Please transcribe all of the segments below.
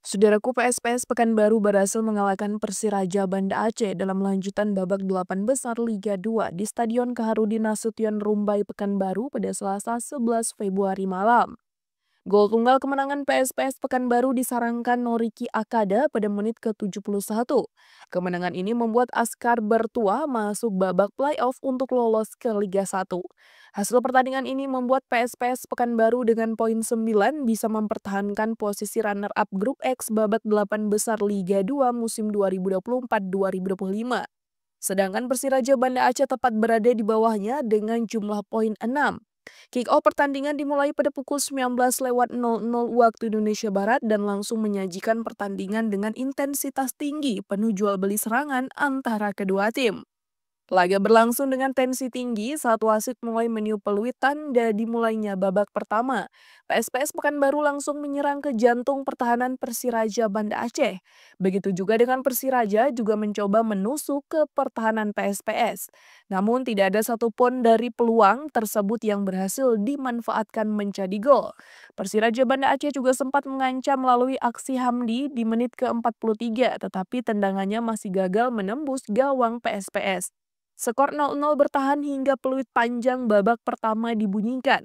Saudaraku, PSPS Pekanbaru berhasil mengalahkan Persiraja Banda Aceh dalam lanjutan babak 8 besar Liga 2 di Stadion Kaharudin Nasution Rumbai Pekanbaru pada Selasa 11 Februari malam. Gol tunggal kemenangan PSPS Pekanbaru disarankan Noriki Akada pada menit ke-71. Kemenangan ini membuat Askar Bertua masuk babak playoff untuk lolos ke Liga 1. Hasil pertandingan ini membuat PSPS Pekanbaru dengan poin 9 bisa mempertahankan posisi runner-up grup X babak 8 besar Liga 2 musim 2024-2025. Sedangkan Persiraja Banda Aceh tepat berada di bawahnya dengan jumlah poin 6. Kick-off pertandingan dimulai pada pukul 19.00 waktu Indonesia Barat dan langsung menyajikan pertandingan dengan intensitas tinggi penuh jual beli serangan antara kedua tim. Laga berlangsung dengan tensi tinggi saat wasit mulai meniup peluit tanda dimulainya babak pertama. PSPS Pekanbaru langsung menyerang ke jantung pertahanan Persiraja Banda Aceh. Begitu juga dengan Persiraja juga mencoba menusuk ke pertahanan PSPS. Namun tidak ada satupun dari peluang tersebut yang berhasil dimanfaatkan menjadi gol. Persiraja Banda Aceh juga sempat mengancam melalui aksi Hamdi di menit ke-43, tetapi tendangannya masih gagal menembus gawang PSPS. Skor 0-0 bertahan hingga peluit panjang babak pertama dibunyikan.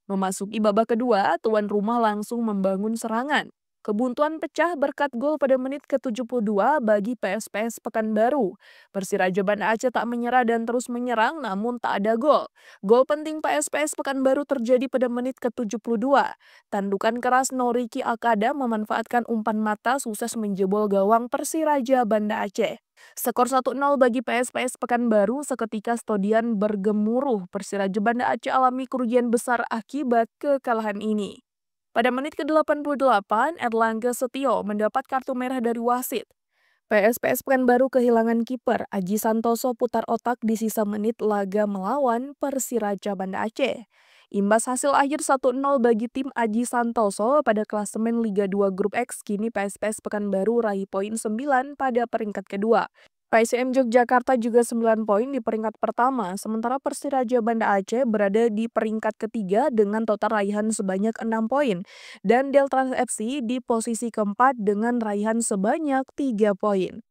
Memasuki babak kedua, tuan rumah langsung membangun serangan. Kebuntuan pecah berkat gol pada menit ke-72 bagi PSPS Pekanbaru. Persiraja Banda Aceh tak menyerah dan terus menyerang namun tak ada gol. Gol penting PSPS Pekanbaru terjadi pada menit ke-72. Tandukan keras Noriki Akada memanfaatkan umpan mata sukses menjebol gawang Persiraja Banda Aceh. Skor 1-0 bagi PSPS Pekanbaru seketika Stodian bergemuruh. Persiraja Banda Aceh alami kerugian besar akibat kekalahan ini. Pada menit ke-88, Erlangga Setio mendapat kartu merah dari wasit. PSPS Pekanbaru kehilangan kiper Aji Santoso putar otak di sisa menit laga melawan Persiraja Banda Aceh. Imbas hasil akhir 1-0 bagi tim Aji Santoso pada klasemen Liga 2 Grup X, kini PSPS Pekanbaru raih poin 9 pada peringkat kedua. PSM Yogyakarta juga 9 poin di peringkat pertama, sementara Persiraja Banda Aceh berada di peringkat ketiga dengan total raihan sebanyak 6 poin, dan Delta FC di posisi keempat dengan raihan sebanyak 3 poin.